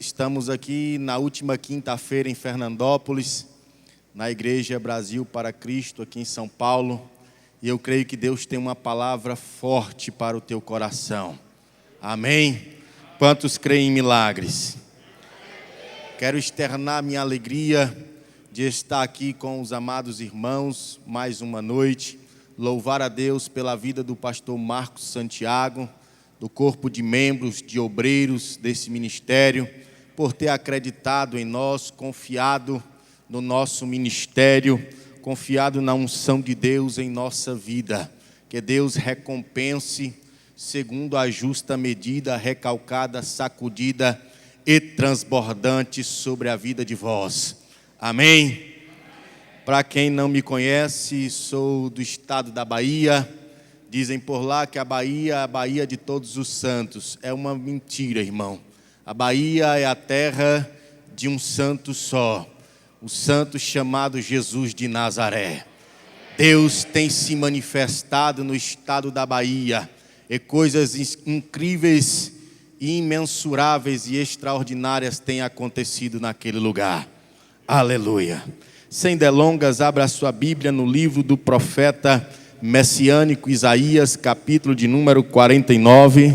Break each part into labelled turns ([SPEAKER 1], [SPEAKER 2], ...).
[SPEAKER 1] Estamos aqui na última quinta-feira em Fernandópolis, na Igreja Brasil para Cristo, aqui em São Paulo. E eu creio que Deus tem uma palavra forte para o teu coração. Amém? Quantos creem em milagres? Quero externar minha alegria de estar aqui com os amados irmãos mais uma noite. Louvar a Deus pela vida do pastor Marcos Santiago, do corpo de membros, de obreiros desse ministério, por ter acreditado em nós, confiado no nosso ministério, confiado na unção de Deus em nossa vida. Que Deus recompense segundo a justa medida, recalcada, sacudida e transbordante sobre a vida de vós. Amém? Para quem não me conhece, sou do estado da Bahia. Dizem por lá que a Bahia é a Bahia de todos os santos. É uma mentira, irmão. A Bahia é a terra de um santo só, o santo chamado Jesus de Nazaré. Deus tem se manifestado no estado da Bahia, e coisas incríveis, imensuráveis e extraordinárias têm acontecido naquele lugar. Aleluia. Sem delongas, abra a sua Bíblia no livro do profeta messiânico Isaías, capítulo de número 49.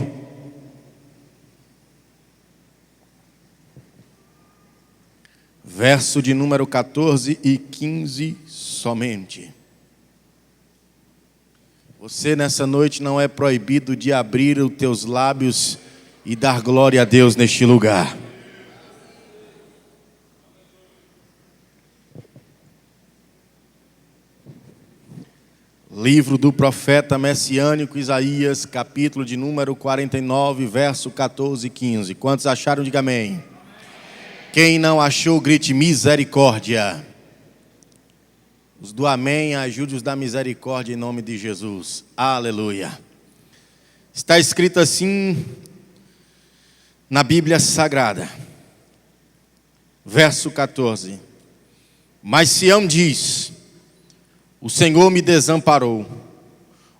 [SPEAKER 1] Verso de número 14 e 15 somente. Você nessa noite não é proibido de abrir os teus lábios e dar glória a Deus neste lugar. Livro do profeta messiânico Isaías, capítulo de número 49, verso 14 e 15. Quantos acharam, diga amém. Quem não achou, grite misericórdia. Os do amém, ajude os da misericórdia em nome de Jesus. Aleluia. Está escrito assim na Bíblia Sagrada. Verso 14. Mas Sião diz: o Senhor me desamparou,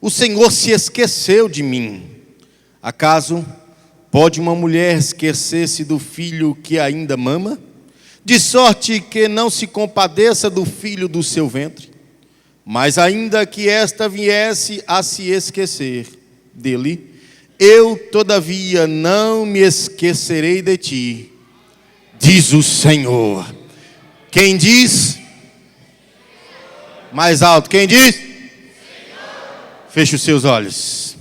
[SPEAKER 1] o Senhor se esqueceu de mim. Acaso pode uma mulher esquecer-se do filho que ainda mama? De sorte que não se compadeça do filho do seu ventre. Mas ainda que esta viesse a se esquecer dele, eu todavia não me esquecerei de ti, diz o Senhor. Quem diz? Mais alto, quem diz? Senhor. Feche os seus olhos.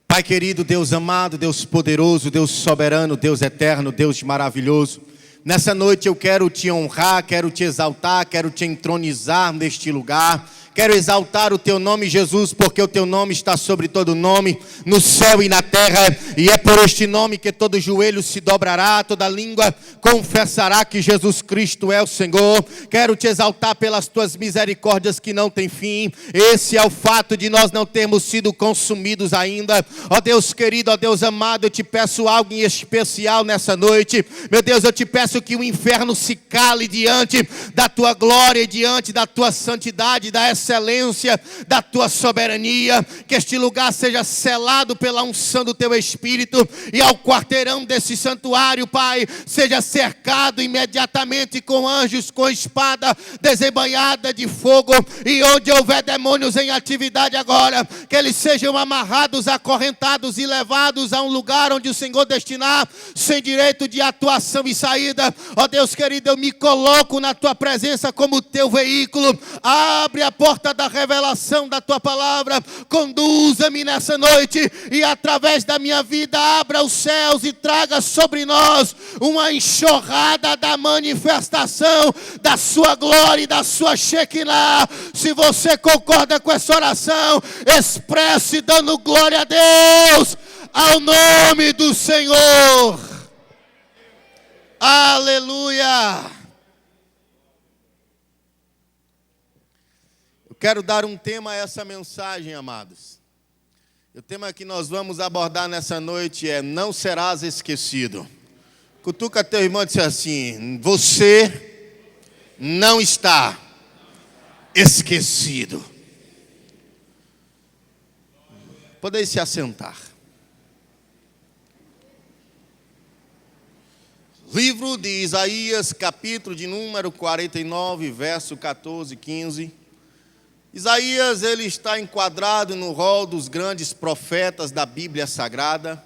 [SPEAKER 1] Pai querido, Deus amado, Deus poderoso, Deus soberano, Deus eterno, Deus maravilhoso. Nessa noite eu quero te honrar, quero te exaltar, quero te entronizar neste lugar. Quero exaltar o teu nome, Jesus, porque o teu nome está sobre todo nome, no céu e na terra, e é por este nome que todo joelho se dobrará, toda língua confessará que Jesus Cristo é o Senhor. Quero te exaltar pelas tuas misericórdias que não têm fim. Esse é o fato de nós não termos sido consumidos ainda. Ó Deus querido, ó Deus amado, eu te peço algo em especial nessa noite. Meu Deus, eu te peço que o inferno se cale diante da tua glória e diante da tua santidade, da excelência da tua soberania, que este lugar seja selado pela unção do teu Espírito, e ao quarteirão desse santuário, Pai, seja cercado imediatamente com anjos, com espada desembanhada de fogo, e onde houver demônios em atividade agora, que eles sejam amarrados, acorrentados e levados a um lugar onde o Senhor destinar, sem direito de atuação e saída. Ó Deus querido, eu me coloco na tua presença como teu veículo. Abre a porta da revelação da tua palavra, conduza-me nessa noite, e através da minha vida abra os céus e traga sobre nós uma enxurrada da manifestação da sua glória e da sua Shekinah. Se você concorda com essa oração, expresse dando glória a Deus, ao nome do Senhor. Aleluia. Quero dar um tema a essa mensagem, amados. O tema que nós vamos abordar nessa noite é: não serás esquecido. Cutuca teu irmão e diz assim: você não está esquecido. Podem se assentar. Livro de Isaías, capítulo de número 49, verso 14 e 15. Isaías, ele está enquadrado no rol dos grandes profetas da Bíblia Sagrada.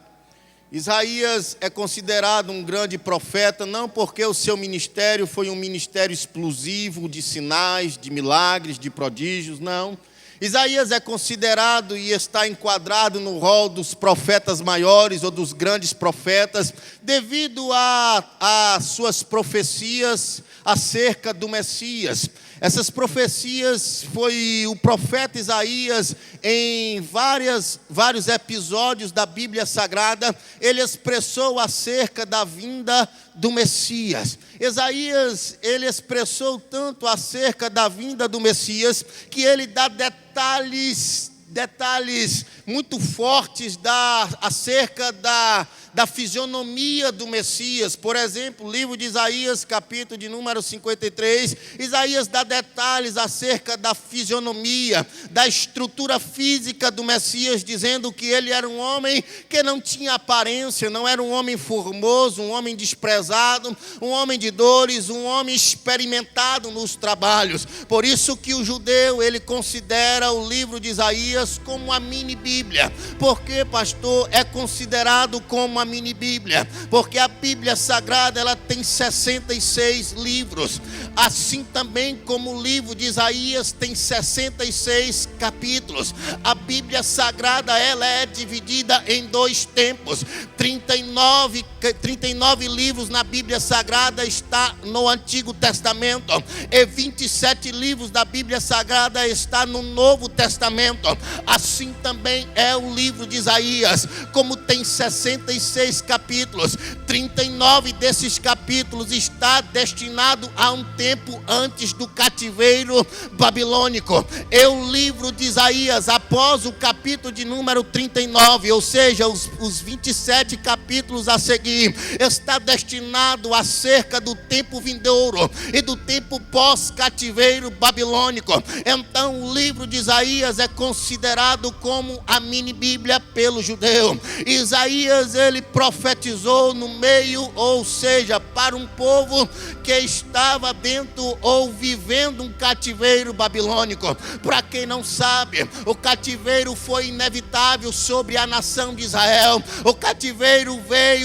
[SPEAKER 1] Isaías é considerado um grande profeta, não porque o seu ministério foi um ministério explosivo de sinais, de milagres, de prodígios, não. Isaías é considerado e está enquadrado no rol dos profetas maiores ou dos grandes profetas, devido a suas profecias acerca do Messias. Essas profecias foi o profeta Isaías, em vários episódios da Bíblia Sagrada, ele expressou acerca da vinda do Messias. Isaías, ele expressou tanto acerca da vinda do Messias, que ele dá detalhes muito fortes acerca da fisionomia do Messias. Por exemplo, o livro de Isaías, capítulo de número 53, Isaías dá detalhes acerca da fisionomia, da estrutura física do Messias, dizendo que ele era um homem que não tinha aparência, não era um homem formoso, um homem desprezado, um homem de dores, um homem experimentado nos trabalhos. Por isso que o judeu, ele considera o livro de Isaías como a mini-bíblia. Por que, pastor, é considerado como a mini-bíblia? Porque a Bíblia Sagrada, ela tem 66 livros. Assim também como o livro de Isaías tem 66 capítulos. A Bíblia Sagrada, ela é dividida em dois tempos. 39 livros na Bíblia Sagrada está no Antigo Testamento, e 27 livros da Bíblia Sagrada está no Novo Testamento. Assim também é o livro de Isaías. Como tem 66 capítulos, 39 desses capítulos está destinado a um tempo antes do cativeiro babilônico. E o livro de Isaías, após o capítulo de número 39, ou seja, os 27 capítulos a seguir, está destinado acerca do tempo vindouro e do tempo pós-cativeiro babilônico. Então o livro de Isaías é considerado como a mini-bíblia pelo judeu. Isaías, ele profetizou no meio, ou seja, para um povo que estava dentro ou vivendo um cativeiro babilônico. Para quem não sabe, o cativeiro foi inevitável sobre a nação de Israel. O cativeiro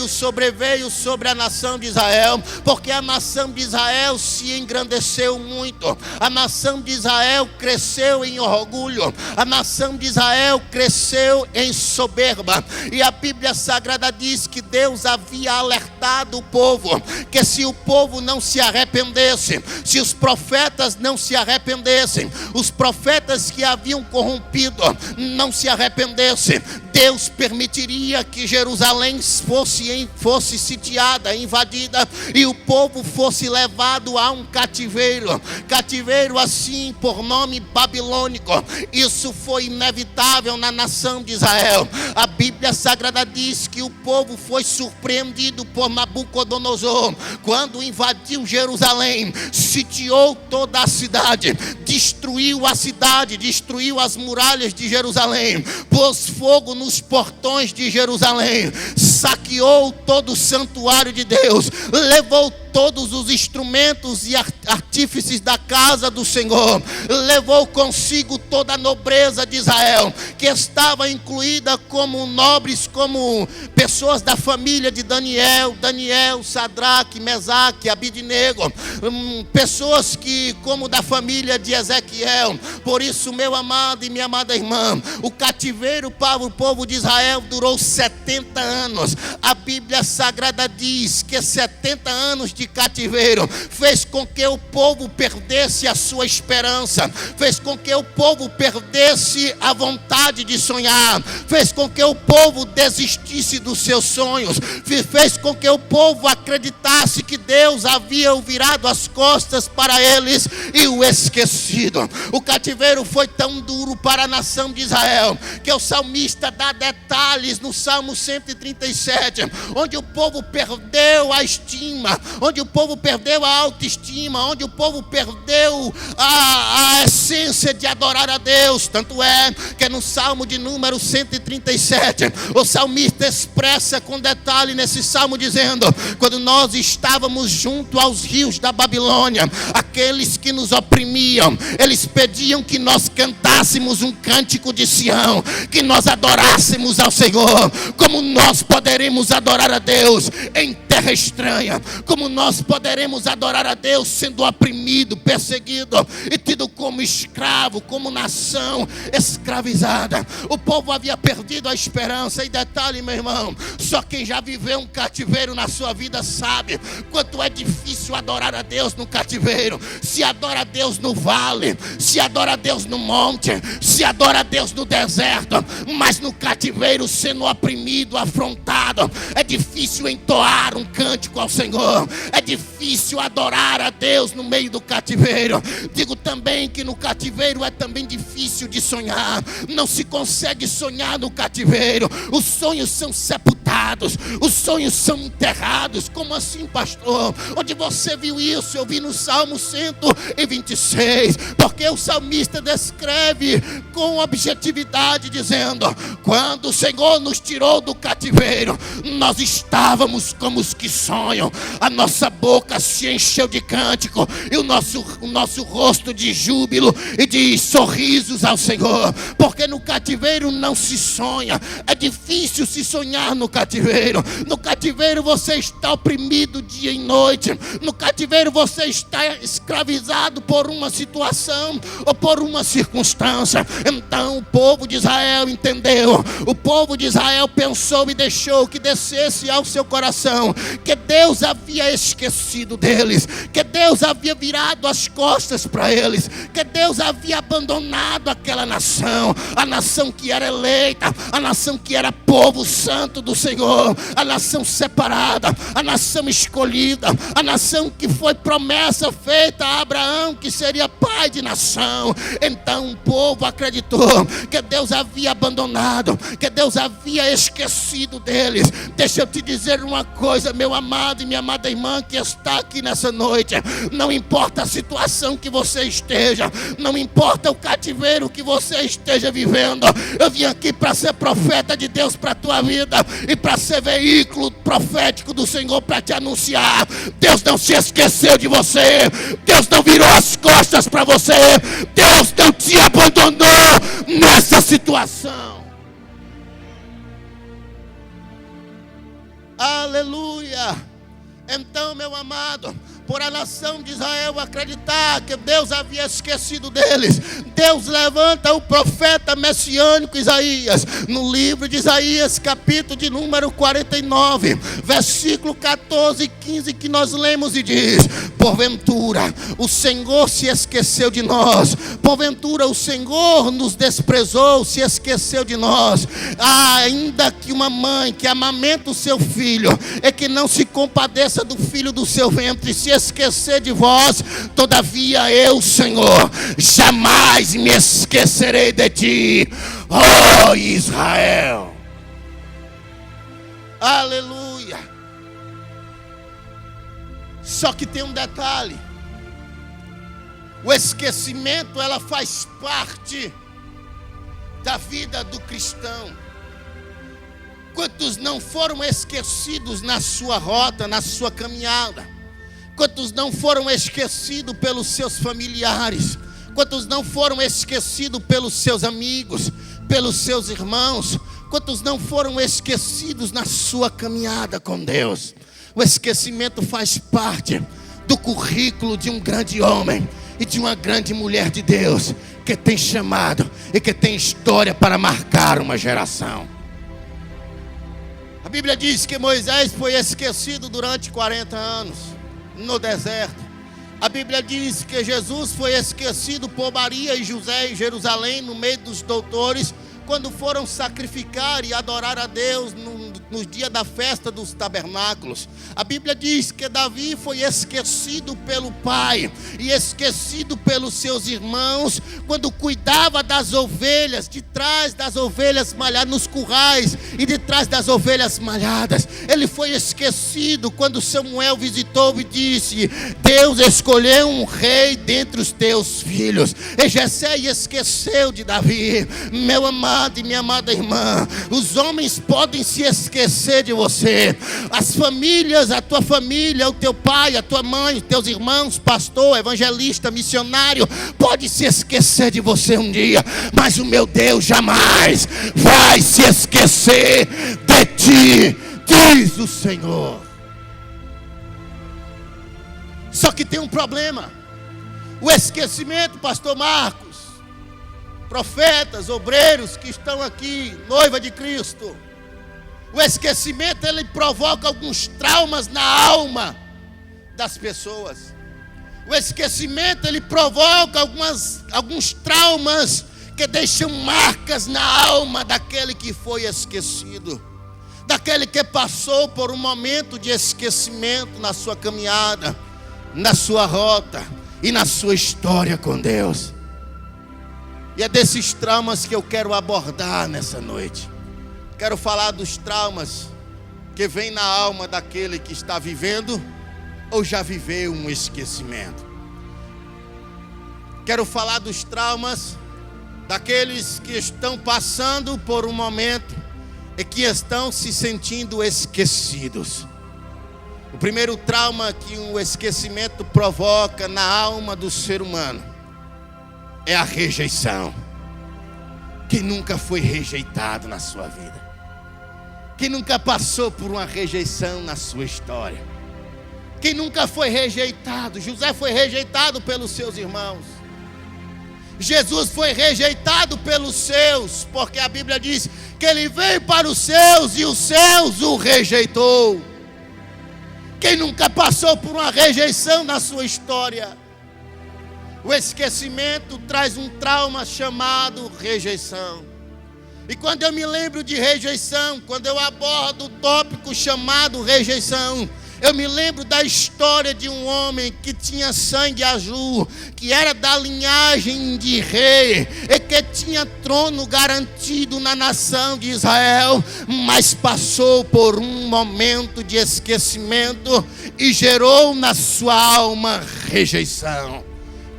[SPEAKER 1] sobreveio sobre a nação de Israel, porque a nação de Israel se engrandeceu muito. A nação de Israel cresceu em orgulho. A nação de Israel cresceu em soberba. E a Bíblia Sagrada diz que Deus havia alertado o povo, que se o povo não se arrependesse, se os profetas não se arrependessem, os profetas que haviam corrompido não se arrependessem, Deus permitiria que Jerusalém fosse sitiada, invadida, e o povo fosse levado a um cativeiro assim por nome babilônico. Isso foi inevitável na nação de Israel. A Bíblia Sagrada diz que o povo foi surpreendido por Nabucodonosor quando invadiu Jerusalém, sitiou toda a cidade, destruiu a cidade, destruiu as muralhas de Jerusalém, pôs fogo nos portões de Jerusalém, saqueou todo o santuário de Deus, levou todos os instrumentos e artífices da casa do Senhor, levou consigo toda a nobreza de Israel, que estava incluída como nobres, como pessoas da família de Daniel, Sadraque, Mesaque, Abidnego, pessoas que como da família de Ezequiel. Por isso, meu amado e minha amada irmã, o cativeiro para o povo de Israel durou 70 anos. A Bíblia Sagrada diz que 70 anos de cativeiro fez com que o povo perdesse a sua esperança, fez com que o povo perdesse a vontade de sonhar, fez com que o povo desistisse dos seus sonhos, fez com que o povo acreditasse que Deus havia virado as costas para eles e o esquecido. O cativeiro foi tão duro para a nação de Israel que o salmista dá detalhes no Salmo 137, onde o povo perdeu a estima, onde
[SPEAKER 2] onde o povo perdeu a autoestima, onde o povo perdeu a essência de adorar a Deus. Tanto é que no Salmo de número 137, o salmista expressa com detalhe nesse salmo dizendo: quando nós estávamos junto aos rios da Babilônia, aqueles que nos oprimiam, eles pediam que nós cantássemos um cântico de Sião, que nós adorássemos ao Senhor. Como nós poderemos adorar a Deus em terra estranha? Como nós poderemos adorar a Deus sendo oprimido, perseguido e tido como escravo, como nação escravizada? O povo havia perdido a esperança. E detalhe, meu irmão, só quem já viveu um cativeiro na sua vida sabe quanto é difícil adorar a Deus no cativeiro. Se adora a Deus no vale, se adora a Deus no monte, se adora a Deus no deserto, mas no cativeiro, sendo oprimido, afrontado, é difícil entoar um cântico ao Senhor, é difícil adorar a Deus no meio do cativeiro. Digo também que no cativeiro é também difícil de sonhar. Não se consegue sonhar no cativeiro. Os sonhos são sepultados, os sonhos são enterrados. Como assim, pastor? Onde você viu isso? Eu vi no Salmo 126, porque o salmista descreve com objetividade, dizendo: quando o Senhor nos tirou do cativeiro, nós estávamos como os que sonham. A nossa boca se encheu de cântico e o nosso rosto de júbilo e de sorrisos ao Senhor. Porque no cativeiro não se sonha. É difícil se sonhar no cativeiro. No cativeiro você está oprimido dia e noite. No cativeiro você está escravizado por uma situação ou por uma circunstância. Então o povo de Israel entendeu. O povo de Israel pensou e deixou que descesse ao seu coração que Deus havia esquecido deles, que Deus havia virado as costas para eles, que Deus havia abandonado aquela nação, a nação que era eleita, a nação que era povo santo do Senhor, a nação separada, a nação escolhida, a nação que foi promessa feita a Abraão, que seria pai de nação. Então o povo acreditou que Deus havia abandonado, que Deus havia esquecido deles. Deixa eu te dizer uma coisa, meu amado e minha amada irmã que está aqui nessa noite: não importa a situação que você esteja, não importa o cativeiro que você esteja vivendo, eu vim aqui para ser profeta de Deus para a tua vida e para ser veículo profético do Senhor para te anunciar: Deus não se esqueceu de você, Deus não virou as costas para você, Deus não te abandonou nessa situação. Aleluia! Então, meu amado, por a nação de Israel acreditar que Deus havia esquecido deles, Deus levanta o profeta messiânico Isaías, no livro de Isaías, capítulo de número 49, versículo 14 e 15, que nós lemos e diz: porventura o Senhor se esqueceu de nós, porventura o Senhor nos desprezou, se esqueceu de nós. Ainda que uma mãe que amamenta o seu filho é que não se compadeça do filho do seu ventre, se esquecer de vós, todavia eu, Senhor, jamais me esquecerei de ti, ó Israel. Aleluia. Só que tem um detalhe: o esquecimento, ela faz parte da vida do cristão. Quantos não foram esquecidos na sua rota, na sua caminhada? Quantos não foram esquecidos pelos seus familiares? Quantos não foram esquecidos pelos seus amigos, pelos seus irmãos? Quantos não foram esquecidos na sua caminhada com Deus? O esquecimento faz parte do currículo de um grande homem e de uma grande mulher de Deus, que tem chamado e que tem história para marcar uma geração. A Bíblia diz que Moisés foi esquecido durante 40 anos no deserto. A Bíblia diz que Jesus foi esquecido por Maria e José em Jerusalém, no meio dos doutores, quando foram sacrificar e adorar a Deus no dia da festa dos tabernáculos. A Bíblia diz que Davi foi esquecido pelo pai e esquecido pelos seus irmãos quando cuidava das ovelhas, de trás das ovelhas malhadas, nos currais e de trás das ovelhas malhadas. Ele foi esquecido quando Samuel visitou e disse: Deus escolheu um rei dentre os teus filhos. E Jessé esqueceu de Davi. Meu amado e minha amada irmã, os homens podem se esquecer de você, as famílias, a tua família, o teu pai, a tua mãe, os teus irmãos, pastor, evangelista, missionário, pode se esquecer de você um dia, mas o meu Deus jamais vai se esquecer de ti, diz o Senhor. Só que tem um problema: o esquecimento, pastor Marcos, profetas, obreiros que estão aqui, noiva de Cristo. O esquecimento, ele provoca alguns traumas na alma das pessoas. O esquecimento, ele provoca alguns traumas que deixam marcas na alma daquele que foi esquecido, daquele que passou por um momento de esquecimento na sua caminhada, na sua rota e na sua história com Deus. E é desses traumas que eu quero abordar nessa noite. Quero falar dos traumas que vêm na alma daquele que está vivendo ou já viveu um esquecimento. Quero falar dos traumas daqueles que estão passando por um momento e que estão se sentindo esquecidos. O primeiro trauma que o esquecimento provoca na alma do ser humano é a rejeição. Quem nunca foi rejeitado na sua vida? Quem nunca passou por uma rejeição na sua história? Quem nunca foi rejeitado? José foi rejeitado pelos seus irmãos. Jesus foi rejeitado pelos seus, porque a Bíblia diz que ele veio para os seus e os seus o rejeitou. Quem nunca passou por uma rejeição na sua história? O esquecimento traz um trauma chamado rejeição. E quando eu me lembro de rejeição, quando eu abordo o tópico chamado rejeição, eu me lembro da história de um homem que tinha sangue azul, que era da linhagem de rei, e que tinha trono garantido na nação de Israel, mas passou por um momento de esquecimento e gerou na sua alma rejeição.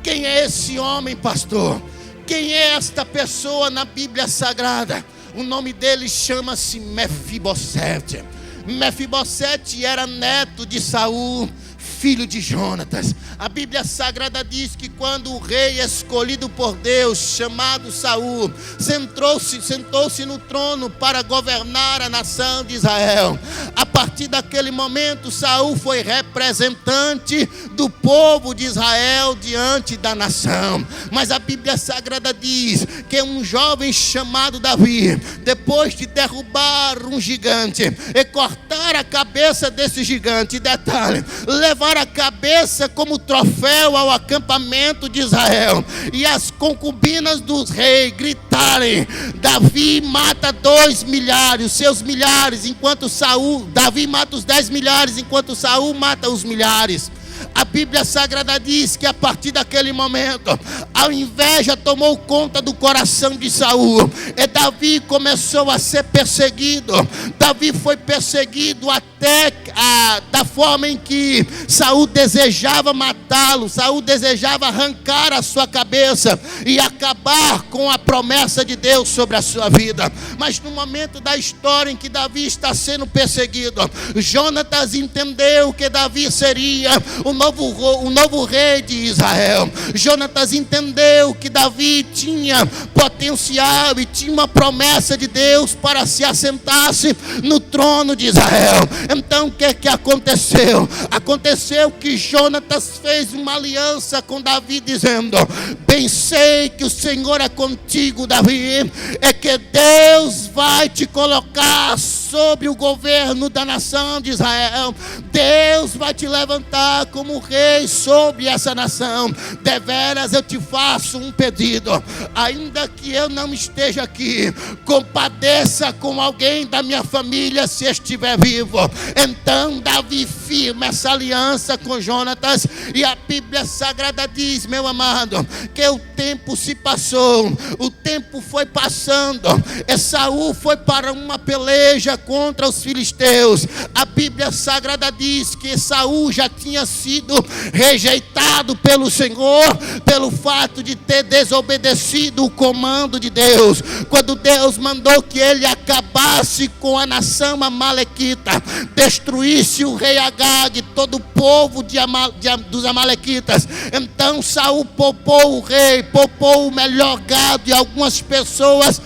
[SPEAKER 2] Quem é esse homem, pastor? Quem é esta pessoa na Bíblia Sagrada? O nome dele chama-se Mefibosete. Mefibosete era neto de Saul, filho de Jonatas. A Bíblia Sagrada diz que quando o rei escolhido por Deus, chamado Saul, sentou-se no trono para governar a nação de Israel, a partir daquele momento Saul foi representante do povo de Israel diante da nação. Mas a Bíblia Sagrada diz que um jovem chamado Davi, depois de derrubar um gigante e cortar a cabeça desse gigante, detalhe, levar a cabeça como troféu ao acampamento de Israel, e as concubinas dos reis gritarem: Davi mata 2 milhares, seus milhares, enquanto Davi mata os 10 milhares, enquanto Saul mata os milhares. A Bíblia Sagrada diz que a partir daquele momento a inveja tomou conta do coração de Saul, e Davi começou a ser perseguido. Davi foi perseguido até da forma em que Saul desejava matá-lo. Saul desejava arrancar a sua cabeça e acabar com a promessa de Deus sobre a sua vida. Mas no momento da história em que Davi está sendo perseguido, Jonatas entendeu que Davi seria o novo rei de Israel. Jonatas entendeu que Davi tinha potencial e tinha uma promessa de Deus para se assentar-se no trono de Israel. Então o que aconteceu? Aconteceu que Jonatas fez uma aliança com Davi, dizendo: bem sei que o Senhor é contigo, Davi, é que Deus vai te colocar sobre o governo da nação de Israel. Deus vai te levantar como rei sobre essa nação. Deveras eu te faço um pedido, ainda que eu não esteja aqui, compadeça com alguém da minha família se estiver vivo. Então Davi firma essa aliança com Jonatas, e a Bíblia Sagrada diz, meu amado, que o tempo se passou, o tempo foi passando, Esaú foi para uma peleja contra os filisteus. A Bíblia Sagrada diz que Esaú já tinha sido rejeitado pelo Senhor, pelo fato de ter desobedecido o comando de Deus, quando Deus mandou que ele acabasse com a nação amalequita, destruísse o rei Agag, todo o povo dos amalequitas. Então Saul poupou o rei, poupou o melhor gado e algumas pessoas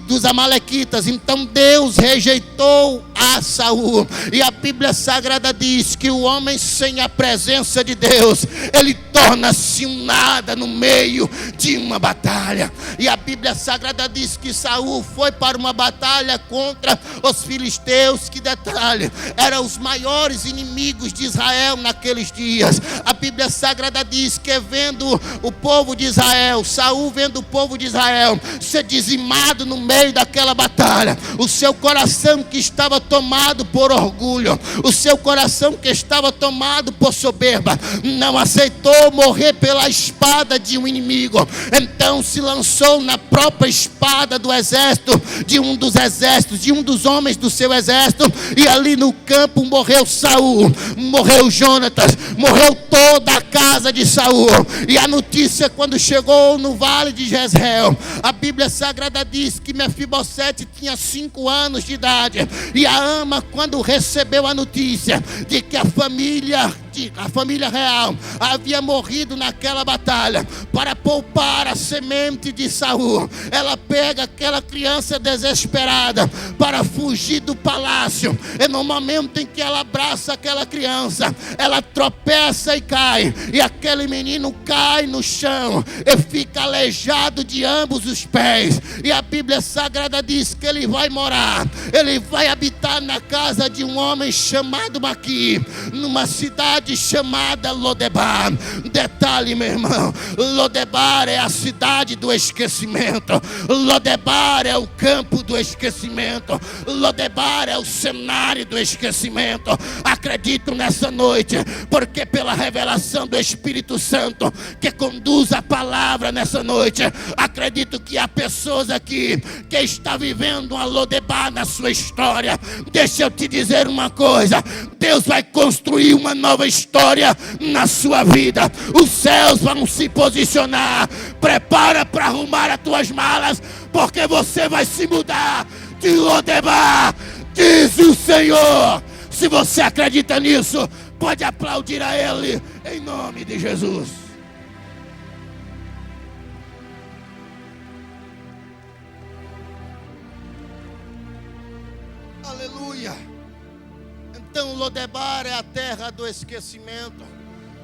[SPEAKER 2] dos amalequitas. Então Deus rejeitou a Saul, e a Bíblia Sagrada diz que o homem sem a presença de Deus, ele torna-se um nada no meio de uma batalha. E a Bíblia Sagrada diz que Saul foi para uma batalha contra os filisteus, que detalhe, eram os maiores inimigos de Israel naqueles dias. A Bíblia Sagrada diz que vendo o povo de Israel, Saul vendo o povo de Israel ser dizimado no meio daquela batalha, o seu coração que estava tomado por orgulho, o seu coração que estava tomado por soberba, não aceitou morrer pela espada de um inimigo. Então se lançou na própria espada do exército, de um dos exércitos, de um dos homens do seu exército, e ali no campo morreu Saul, morreu Jonatas, morreu toda a casa de Saul. E a notícia, quando chegou no vale de Jezreel, a Bíblia Sagrada diz que Mefibosete tinha 5 anos de idade, e a ama, quando recebeu a notícia de que a família real havia morrido naquela batalha, para poupar a semente de Saul, ela pega aquela criança desesperada para fugir do palácio. E no momento em que ela abraça aquela criança, ela tropeça e cai, e aquele menino cai no chão e fica aleijado de ambos os pés. E a Bíblia Sagrada diz que ele vai morar, ele vai habitar na casa de um homem chamado Maqui, numa cidade chamada Lodebar. Detalhe, meu irmão, Lodebar é a cidade do esquecimento, Lodebar é o campo do esquecimento, Lodebar é o cenário do esquecimento. Acredito nessa noite, porque pela revelação do Espírito Santo que conduz a palavra nessa noite, acredito que há pessoas aqui que está vivendo uma Lodebar na sua história. Deixa eu te dizer uma coisa, Deus vai construir uma nova história na sua vida. Os céus vão se posicionar. Prepara para arrumar as tuas malas, porque você vai se mudar de Lodebar, diz o Senhor. Se você acredita nisso, pode aplaudir a Ele em nome de Jesus. Aleluia. Então Lodebar é a terra do esquecimento.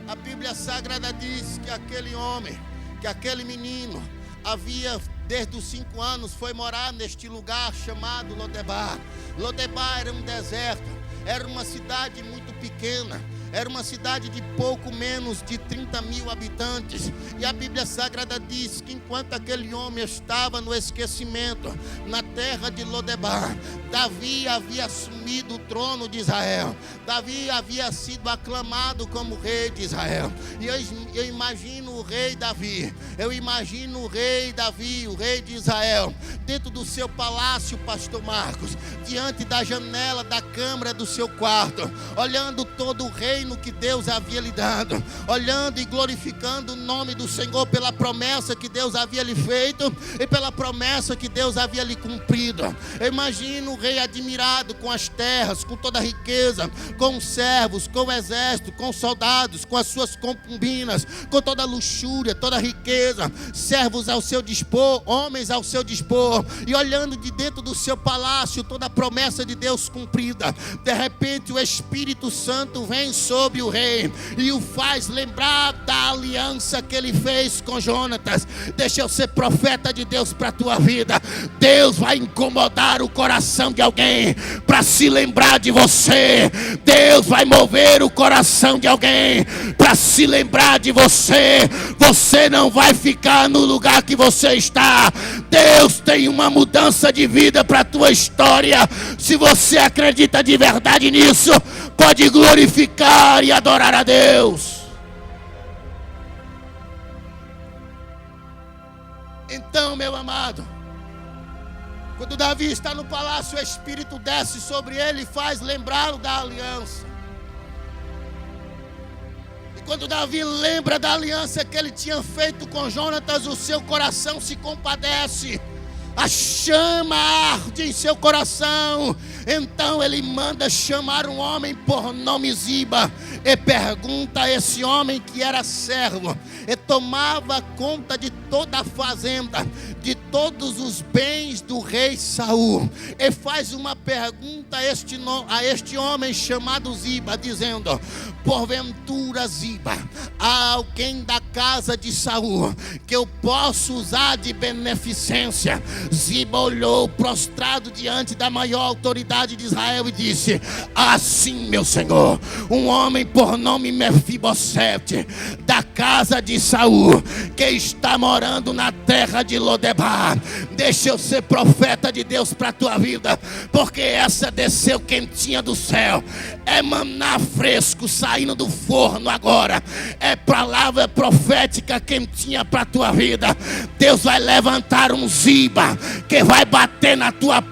[SPEAKER 2] A Bíblia Sagrada diz que aquele homem, que aquele menino havia desde os 5 anos foi morar neste lugar chamado Lodebar. Lodebar era um deserto, era uma cidade muito pequena, era uma cidade de pouco menos de 30 mil habitantes. E a Bíblia Sagrada diz que enquanto aquele homem estava no esquecimento, na terra de Lodebar, Davi havia assumido o trono de Israel. Davi havia sido aclamado como rei de Israel. E eu imagino o rei Davi, eu imagino o rei Davi, o rei de Israel, dentro do seu palácio, pastor Marcos, diante da janela da câmara do seu quarto, olhando todo o reino que Deus havia lhe dado, olhando e glorificando o nome do Senhor pela promessa que Deus havia lhe feito e pela promessa que Deus havia lhe cumprido. Eu imagino o rei admirado com as terras, com toda a riqueza, com os servos, com o exército, com os soldados, com as suas concubinas, com toda a luxúria, toda a riqueza, servos ao seu dispor, homens ao seu dispor, e olhando de dentro do seu palácio toda a promessa de Deus cumprida. De repente o Espírito Santo vem sobre o rei e o faz lembrar da aliança que ele fez com Jonatas. Deixa eu ser profeta de Deus para a tua vida. Deus vai incomodar o coração de alguém para se lembrar de você. Deus vai mover o coração de alguém para se lembrar de você. Você não vai ficar no lugar que você está. Deus tem uma mudança de vida para a tua história. Se você acredita de verdade nisso, pode glorificar e adorar a Deus. Então, meu amado, quando Davi está no palácio, o Espírito desce sobre ele e faz lembrá-lo da aliança. E quando Davi lembra da aliança que ele tinha feito com Jonatas, o seu coração se compadece. A chama arde em seu coração. Então ele manda chamar um homem por nome Ziba e pergunta a esse homem, que era servo e tomava conta de toda a fazenda, de todos os bens do rei Saul, e faz uma pergunta a este homem chamado Ziba, dizendo: porventura, Ziba, há alguém da casa de Saul que eu possa usar de beneficência? Ziba olhou prostrado diante da maior autoridade de Israel e disse: assim, meu senhor, um homem por nome Mefibosete, da casa de Saul, que está morando na terra de Lodebar. Deixa eu ser profeta de Deus para a tua vida, porque essa desceu quentinha do céu, é maná fresco saindo do forno agora, é palavra profética quentinha para a tua vida. Deus vai levantar um Ziba que vai bater na tua porta.